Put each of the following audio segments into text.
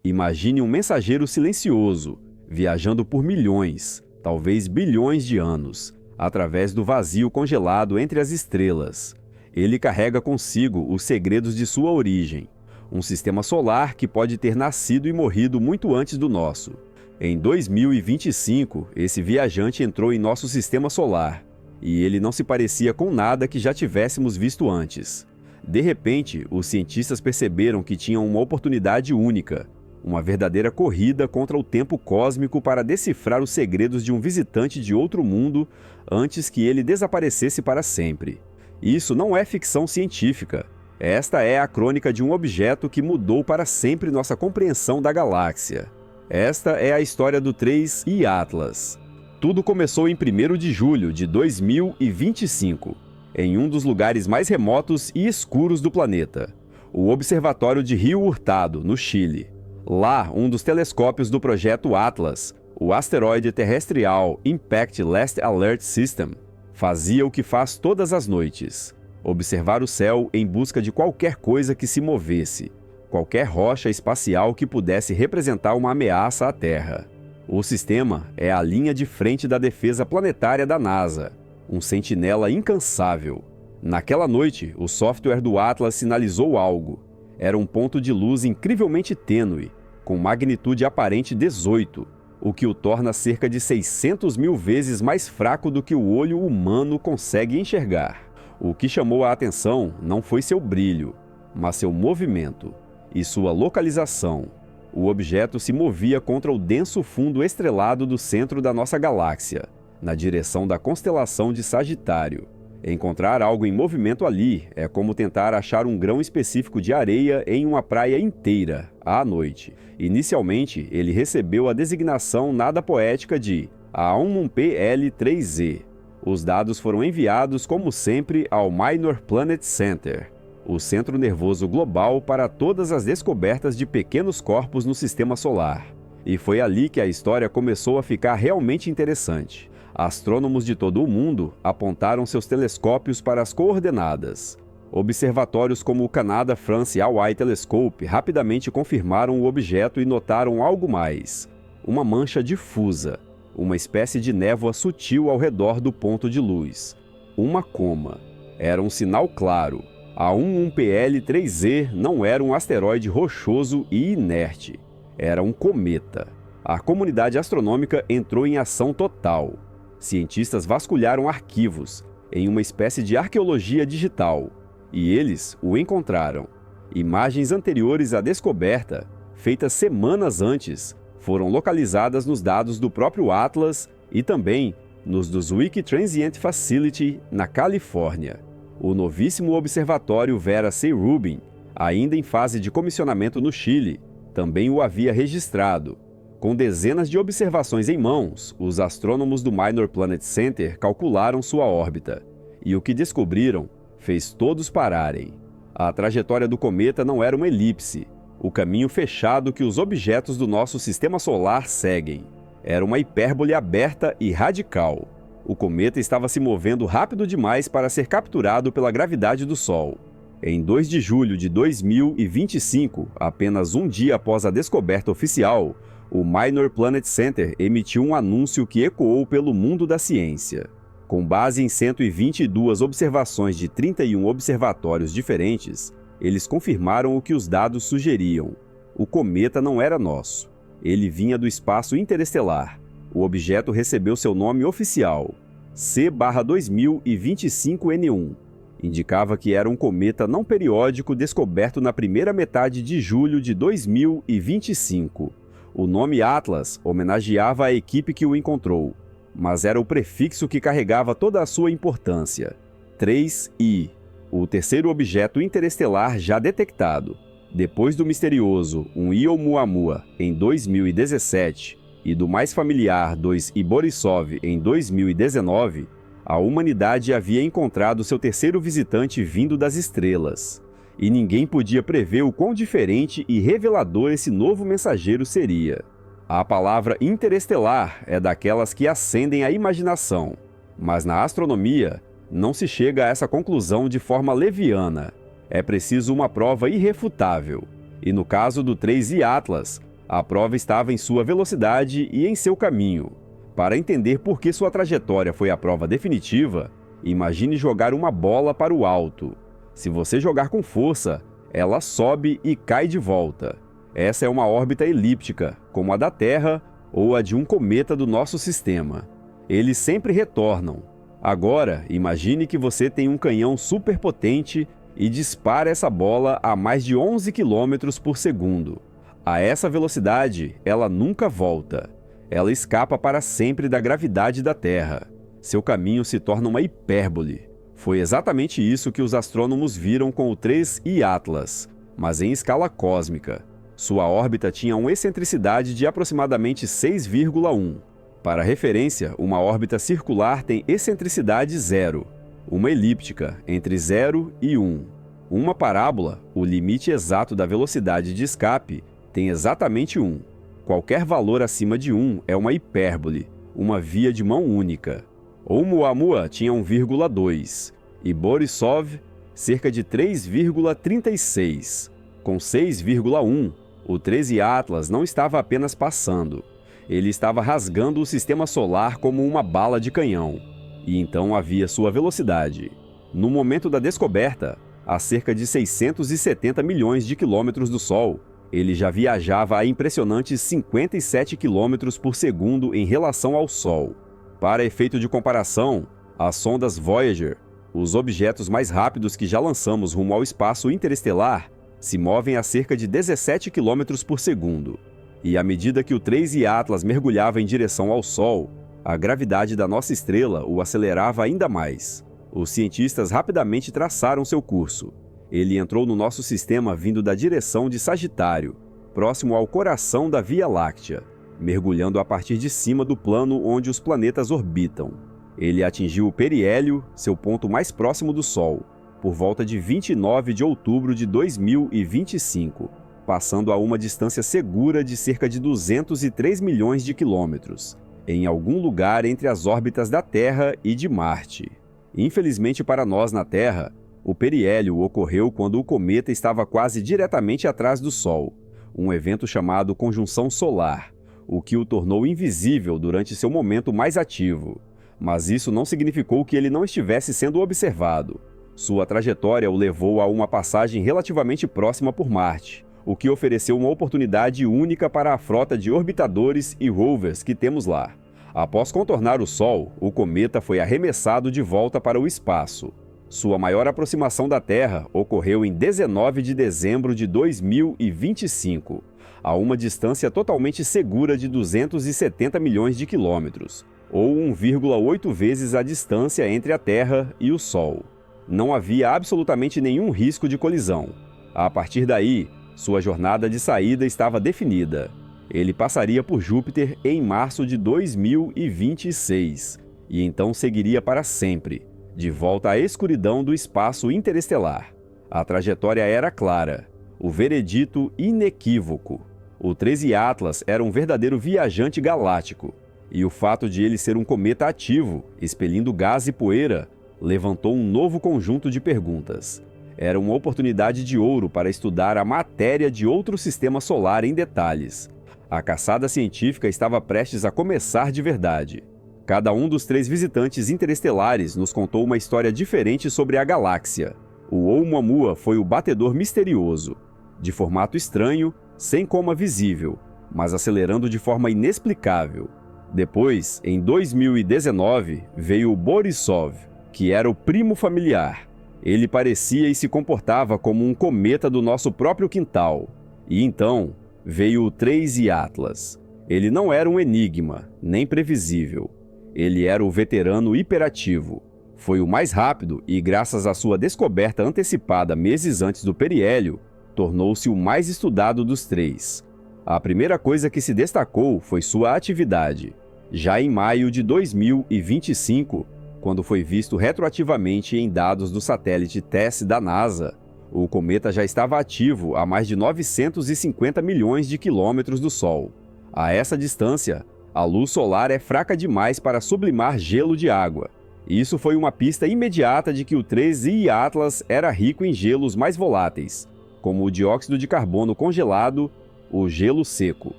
Imagine um mensageiro silencioso, viajando por milhões, talvez bilhões de anos, através do vazio congelado entre as estrelas. Ele carrega consigo os segredos de sua origem, um sistema solar que pode ter nascido e morrido muito antes do nosso. Em 2025, esse viajante entrou em nosso sistema solar, e ele não se parecia com nada que já tivéssemos visto antes. De repente, os cientistas perceberam que tinham uma oportunidade única, uma verdadeira corrida contra o tempo cósmico para decifrar os segredos de um visitante de outro mundo antes que ele desaparecesse para sempre. Isso não é ficção científica. Esta é a crônica de um objeto que mudou para sempre nossa compreensão da galáxia. Esta é a história do 3I Atlas. Tudo começou em 1º de julho de 2025, em um dos lugares mais remotos e escuros do planeta, o Observatório de Rio Hurtado, no Chile. Lá, um dos telescópios do projeto Atlas, o asteroide terrestrial Impact Last Alert System, fazia o que faz todas as noites: observar o céu em busca de qualquer coisa que se movesse, qualquer rocha espacial que pudesse representar uma ameaça à Terra. O sistema é a linha de frente da defesa planetária da NASA, um sentinela incansável. Naquela noite, o software do Atlas sinalizou algo. Era um ponto de luz incrivelmente tênue, com magnitude aparente 18, o que o torna cerca de 600 mil vezes mais fraco do que o olho humano consegue enxergar. O que chamou a atenção não foi seu brilho, mas seu movimento e sua localização. O objeto se movia contra o denso fundo estrelado do centro da nossa galáxia, na direção da constelação de Sagitário. Encontrar algo em movimento ali é como tentar achar um grão específico de areia em uma praia inteira, à noite. Inicialmente, ele recebeu a designação nada poética de A11PL3Z. Os dados foram enviados, como sempre, ao Minor Planet Center, o centro nervoso global para todas as descobertas de pequenos corpos no sistema solar. E foi ali que a história começou a ficar realmente interessante. Astrônomos de todo o mundo apontaram seus telescópios para as coordenadas. Observatórios como o Canada France Hawaii Telescope rapidamente confirmaram o objeto e notaram algo mais: uma mancha difusa, uma espécie de névoa sutil ao redor do ponto de luz. Uma coma. Era um sinal claro. A 11PL3Z não era um asteroide rochoso e inerte. Era um cometa. A comunidade astronômica entrou em ação total. Cientistas vasculharam arquivos, em uma espécie de arqueologia digital, e eles o encontraram. Imagens anteriores à descoberta, feitas semanas antes, foram localizadas nos dados do próprio Atlas e também nos do Wiki Transient Facility, na Califórnia. O novíssimo observatório Vera C. Rubin, ainda em fase de comissionamento no Chile, também o havia registrado. Com dezenas de observações em mãos, os astrônomos do Minor Planet Center calcularam sua órbita, e o que descobriram fez todos pararem. A trajetória do cometa não era uma elipse, o caminho fechado que os objetos do nosso sistema solar seguem. Era uma hipérbole aberta e radical. O cometa estava se movendo rápido demais para ser capturado pela gravidade do Sol. Em 2 de julho de 2025, apenas um dia após a descoberta oficial, o Minor Planet Center emitiu um anúncio que ecoou pelo mundo da ciência. Com base em 122 observações de 31 observatórios diferentes, eles confirmaram o que os dados sugeriam. O cometa não era nosso. Ele vinha do espaço interestelar. O objeto recebeu seu nome oficial, C/2025N1. Indicava que era um cometa não periódico descoberto na primeira metade de julho de 2025. O nome Atlas homenageava a equipe que o encontrou, mas era o prefixo que carregava toda a sua importância. 3I, o terceiro objeto interestelar já detectado. Depois do misterioso 1I Oumuamua em 2017 e do mais familiar 2I Borisov em 2019, a humanidade havia encontrado seu terceiro visitante vindo das estrelas. E ninguém podia prever o quão diferente e revelador esse novo mensageiro seria. A palavra interestelar é daquelas que acendem a imaginação, mas na astronomia não se chega a essa conclusão de forma leviana. É preciso uma prova irrefutável. E no caso do 3I Atlas, A prova estava em sua velocidade e em seu caminho. Para entender por que sua trajetória foi a prova definitiva, imagine jogar uma bola para o alto. Se você jogar com força, ela sobe e cai de volta. Essa é uma órbita elíptica, como a da Terra ou a de um cometa do nosso sistema. Eles sempre retornam. Agora, imagine que você tem um canhão superpotente e dispara essa bola a mais de 11 km por segundo. A essa velocidade, ela nunca volta. Ela escapa para sempre da gravidade da Terra. Seu caminho se torna uma hipérbole. Foi exatamente isso que os astrônomos viram com o 3I Atlas, mas em escala cósmica. Sua órbita tinha uma excentricidade de aproximadamente 6,1. Para referência, uma órbita circular tem excentricidade 0, uma elíptica entre 0 e 1. Uma parábola, o limite exato da velocidade de escape, tem exatamente 1. Qualquer valor acima de 1 é uma hipérbole, uma via de mão única. Oumuamua tinha 1,2 e Borisov cerca de 3,36. Com 6,1, o 13 Atlas não estava apenas passando. Ele estava rasgando o sistema solar como uma bala de canhão. E então havia sua velocidade. No momento da descoberta, a cerca de 670 milhões de quilômetros do Sol, ele já viajava a impressionantes 57 km por segundo em relação ao Sol. Para efeito de comparação, as sondas Voyager, os objetos mais rápidos que já lançamos rumo ao espaço interestelar, se movem a cerca de 17 km por segundo. E à medida que o 3I Atlas mergulhava em direção ao Sol, a gravidade da nossa estrela o acelerava ainda mais. Os cientistas rapidamente traçaram seu curso. Ele entrou no nosso sistema vindo da direção de Sagitário, próximo ao coração da Via Láctea, mergulhando a partir de cima do plano onde os planetas orbitam. Ele atingiu o periélio, seu ponto mais próximo do Sol, por volta de 29 de outubro de 2025, passando a uma distância segura de cerca de 203 milhões de quilômetros, em algum lugar entre as órbitas da Terra e de Marte. Infelizmente para nós na Terra, o periélio ocorreu quando o cometa estava quase diretamente atrás do Sol, um evento chamado conjunção solar, o que o tornou invisível durante seu momento mais ativo. Mas isso não significou que ele não estivesse sendo observado. Sua trajetória o levou a uma passagem relativamente próxima por Marte, o que ofereceu uma oportunidade única para a frota de orbitadores e rovers que temos lá. Após contornar o Sol, o cometa foi arremessado de volta para o espaço. Sua maior aproximação da Terra ocorreu em 19 de dezembro de 2025, a uma distância totalmente segura de 270 milhões de quilômetros, ou 1,8 vezes a distância entre a Terra e o Sol. Não havia absolutamente nenhum risco de colisão. A partir daí, sua jornada de saída estava definida. Ele passaria por Júpiter em março de 2026, e então seguiria para sempre, de volta à escuridão do espaço interestelar. A trajetória era clara, o veredito inequívoco. O 13 Atlas era um verdadeiro viajante galáctico, e o fato de ele ser um cometa ativo, expelindo gás e poeira, levantou um novo conjunto de perguntas. Era uma oportunidade de ouro para estudar a matéria de outro sistema solar em detalhes. A caçada científica estava prestes a começar de verdade. Cada um dos 3 visitantes interestelares nos contou uma história diferente sobre a galáxia. O Oumuamua foi o batedor misterioso, de formato estranho, sem coma visível, mas acelerando de forma inexplicável. Depois, em 2019, veio o Borisov, que era o primo familiar. Ele parecia e se comportava como um cometa do nosso próprio quintal. E então, veio o 3I Atlas. Ele não era um enigma, nem previsível. Ele era o veterano hiperativo. Foi o mais rápido e, graças à sua descoberta antecipada meses antes do periélio, tornou-se o mais estudado dos 3. A primeira coisa que se destacou foi sua atividade. Já em maio de 2025, quando foi visto retroativamente em dados do satélite TESS da NASA, o cometa já estava ativo a mais de 950 milhões de quilômetros do Sol. A essa distância, a luz solar é fraca demais para sublimar gelo de água. Isso foi uma pista imediata de que o 13I Atlas era rico em gelos mais voláteis, como o dióxido de carbono congelado o gelo seco.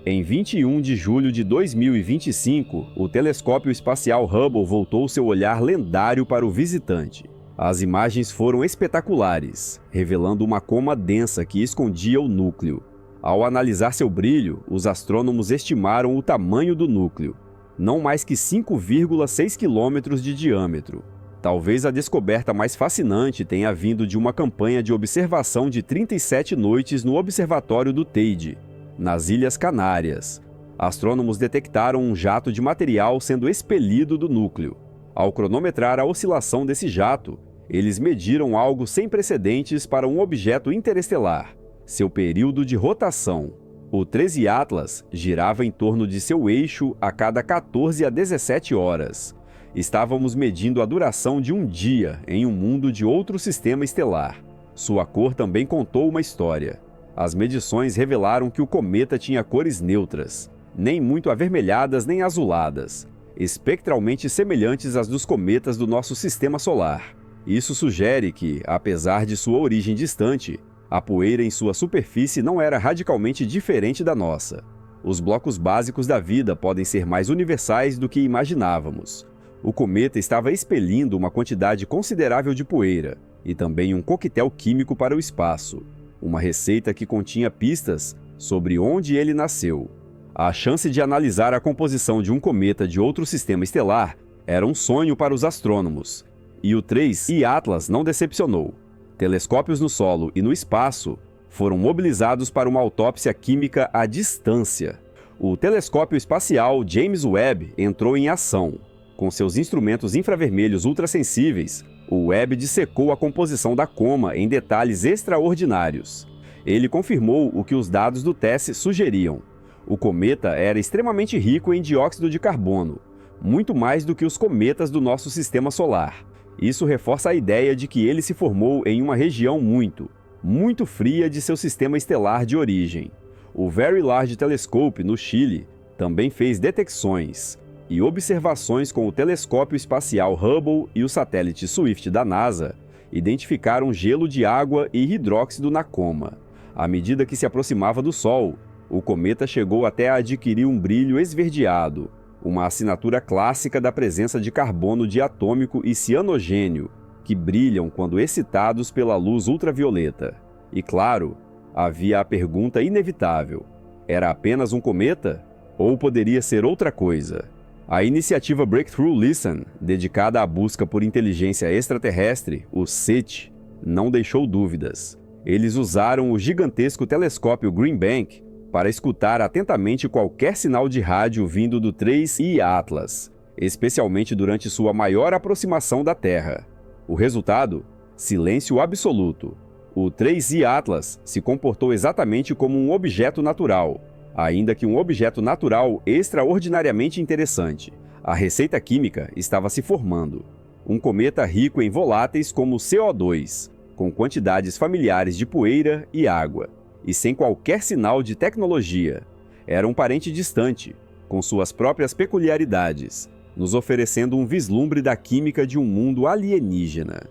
Em 21 de julho de 2025, o telescópio espacial Hubble voltou seu olhar lendário para o visitante. As imagens foram espetaculares, revelando uma coma densa que escondia o núcleo. Ao analisar seu brilho, os astrônomos estimaram o tamanho do núcleo, não mais que 5,6 quilômetros de diâmetro. Talvez a descoberta mais fascinante tenha vindo de uma campanha de observação de 37 noites no Observatório do Teide, nas Ilhas Canárias. Astrônomos detectaram um jato de material sendo expelido do núcleo. Ao cronometrar a oscilação desse jato, eles mediram algo sem precedentes para um objeto interestelar, seu período de rotação. O 13 Atlas girava em torno de seu eixo a cada 14 a 17 horas. Estávamos medindo a duração de um dia em um mundo de outro sistema estelar. Sua cor também contou uma história. As medições revelaram que o cometa tinha cores neutras, nem muito avermelhadas nem azuladas, espectralmente semelhantes às dos cometas do nosso sistema solar. Isso sugere que, apesar de sua origem distante, a poeira em sua superfície não era radicalmente diferente da nossa. Os blocos básicos da vida podem ser mais universais do que imaginávamos. O cometa estava expelindo uma quantidade considerável de poeira e também um coquetel químico para o espaço, uma receita que continha pistas sobre onde ele nasceu. A chance de analisar a composição de um cometa de outro sistema estelar era um sonho para os astrônomos, e o 3I Atlas não decepcionou. Telescópios no solo e no espaço foram mobilizados para uma autópsia química à distância. O telescópio espacial James Webb entrou em ação. Com seus instrumentos infravermelhos ultrassensíveis, o Webb dissecou a composição da coma em detalhes extraordinários. Ele confirmou o que os dados do TESS sugeriam. O cometa era extremamente rico em dióxido de carbono, muito mais do que os cometas do nosso sistema solar. Isso reforça a ideia de que ele se formou em uma região muito fria de seu sistema estelar de origem. O Very Large Telescope, no Chile, também fez detecções e observações com o telescópio espacial Hubble e o satélite Swift da NASA identificaram gelo de água e hidróxido na coma. À medida que se aproximava do Sol, o cometa chegou até a adquirir um brilho esverdeado, uma assinatura clássica da presença de carbono diatômico e cianogênio, que brilham quando excitados pela luz ultravioleta. E claro, havia a pergunta inevitável: era apenas um cometa? Ou poderia ser outra coisa? A iniciativa Breakthrough Listen, dedicada à busca por inteligência extraterrestre, o SETI, não deixou dúvidas. Eles usaram o gigantesco telescópio Green Bank para escutar atentamente qualquer sinal de rádio vindo do 3I Atlas, especialmente durante sua maior aproximação da Terra. O resultado? Silêncio absoluto. O 3I Atlas se comportou exatamente como um objeto natural, ainda que um objeto natural extraordinariamente interessante. A receita química estava se formando. Um cometa rico em voláteis como CO2, com quantidades familiares de poeira e água, e sem qualquer sinal de tecnologia. Era um parente distante, com suas próprias peculiaridades, nos oferecendo um vislumbre da química de um mundo alienígena.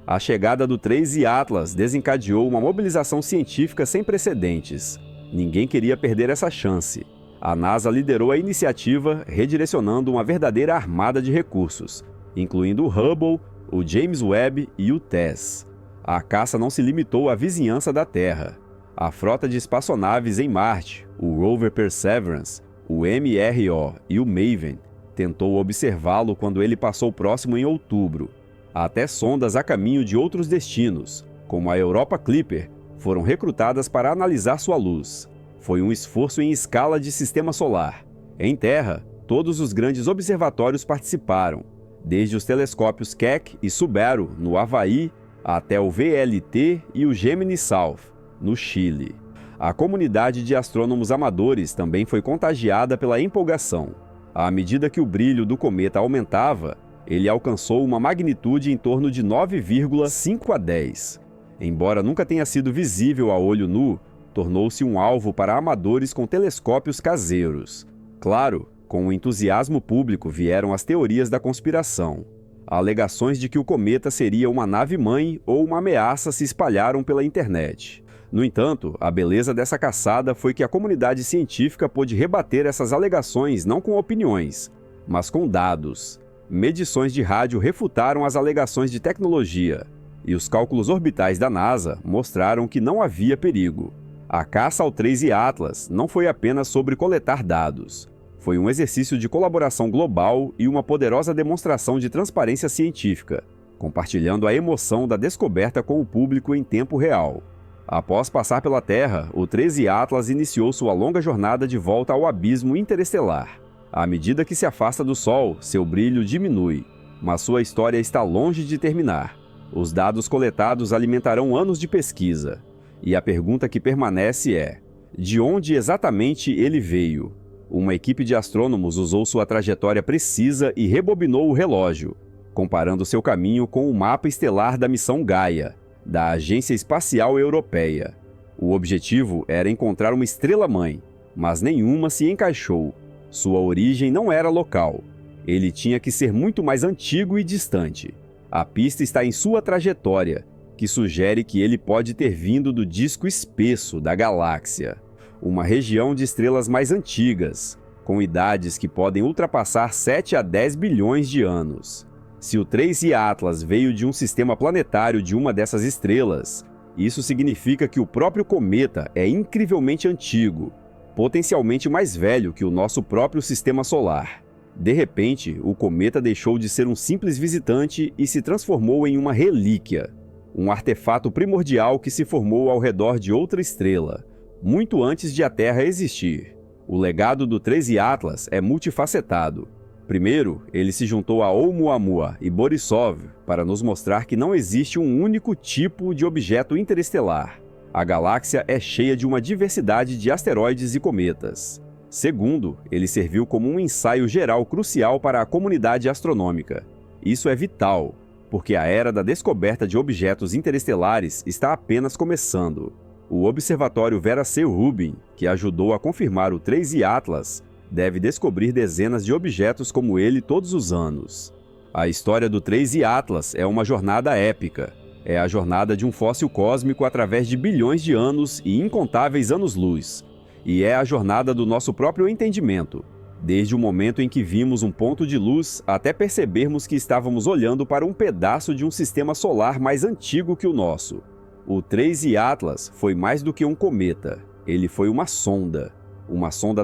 A chegada do 3I Atlas desencadeou uma mobilização científica sem precedentes. Ninguém queria perder essa chance. A NASA liderou a iniciativa, redirecionando uma verdadeira armada de recursos, incluindo o Hubble, o James Webb e o TESS. A caça não se limitou à vizinhança da Terra. A frota de espaçonaves em Marte, o rover Perseverance, o MRO e o Maven, tentou observá-lo quando ele passou próximo em outubro. Até sondas a caminho de outros destinos, como a Europa Clipper, foram recrutadas para analisar sua luz. Foi um esforço em escala de sistema solar. Em Terra, todos os grandes observatórios participaram, desde os telescópios Keck e Subaru, no Havaí, até o VLT e o Gemini South, no Chile. A comunidade de astrônomos amadores também foi contagiada pela empolgação. À medida que o brilho do cometa aumentava, ele alcançou uma magnitude em torno de 9,5 a 10. Embora nunca tenha sido visível a olho nu, tornou-se um alvo para amadores com telescópios caseiros. Claro, com o entusiasmo público vieram as teorias da conspiração. Alegações de que o cometa seria uma nave-mãe ou uma ameaça se espalharam pela internet. No entanto, a beleza dessa caçada foi que a comunidade científica pôde rebater essas alegações não com opiniões, mas com dados. Medições de rádio refutaram as alegações de tecnologia, e os cálculos orbitais da NASA mostraram que não havia perigo. A caça ao 3I Atlas não foi apenas sobre coletar dados. Foi um exercício de colaboração global e uma poderosa demonstração de transparência científica, compartilhando a emoção da descoberta com o público em tempo real. Após passar pela Terra, o 3I Atlas iniciou sua longa jornada de volta ao abismo interestelar. À medida que se afasta do Sol, seu brilho diminui, mas sua história está longe de terminar. Os dados coletados alimentarão anos de pesquisa. E a pergunta que permanece é: de onde exatamente ele veio? Uma equipe de astrônomos usou sua trajetória precisa e rebobinou o relógio, comparando seu caminho com o mapa estelar da missão Gaia, da Agência Espacial Europeia. O objetivo era encontrar uma estrela-mãe, mas nenhuma se encaixou. Sua origem não era local. Ele tinha que ser muito mais antigo e distante. A pista está em sua trajetória, que sugere que ele pode ter vindo do disco espesso da galáxia, uma região de estrelas mais antigas, com idades que podem ultrapassar 7 a 10 bilhões de anos. Se o 3I Atlas veio de um sistema planetário de uma dessas estrelas, isso significa que o próprio cometa é incrivelmente antigo, potencialmente mais velho que o nosso próprio sistema solar. De repente, o cometa deixou de ser um simples visitante e se transformou em uma relíquia, um artefato primordial que se formou ao redor de outra estrela, muito antes de a Terra existir. O legado do 3I Atlas é multifacetado. Primeiro, ele se juntou a Oumuamua e Borisov para nos mostrar que não existe um único tipo de objeto interestelar. A galáxia é cheia de uma diversidade de asteroides e cometas. Segundo, ele serviu como um ensaio geral crucial para a comunidade astronômica. Isso é vital, porque a era da descoberta de objetos interestelares está apenas começando. O Observatório Vera C. Rubin, que ajudou a confirmar o 3I Atlas, deve descobrir dezenas de objetos como ele todos os anos. A história do 3I Atlas é uma jornada épica. É a jornada de um fóssil cósmico através de bilhões de anos e incontáveis anos-luz. E é a jornada do nosso próprio entendimento, desde o momento em que vimos um ponto de luz até percebermos que estávamos olhando para um pedaço de um sistema solar mais antigo que o nosso. O 3I Atlas foi mais do que um cometa. Ele foi uma sonda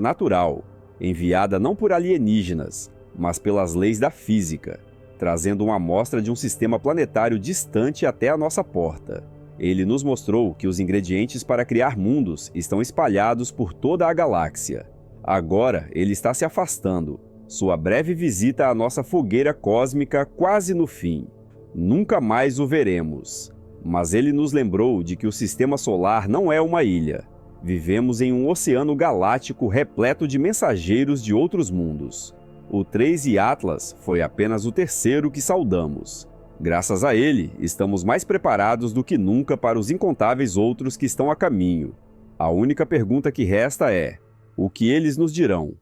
natural, enviada não por alienígenas, mas pelas leis da física, trazendo uma amostra de um sistema planetário distante até a nossa porta. Ele nos mostrou que os ingredientes para criar mundos estão espalhados por toda a galáxia. Agora ele está se afastando, sua breve visita à nossa fogueira cósmica quase no fim. Nunca mais o veremos. Mas ele nos lembrou de que o sistema solar não é uma ilha. Vivemos em um oceano galáctico repleto de mensageiros de outros mundos. O 3I Atlas foi apenas o terceiro que saudamos. Graças a ele, estamos mais preparados do que nunca para os incontáveis outros que estão a caminho. A única pergunta que resta é: o que eles nos dirão?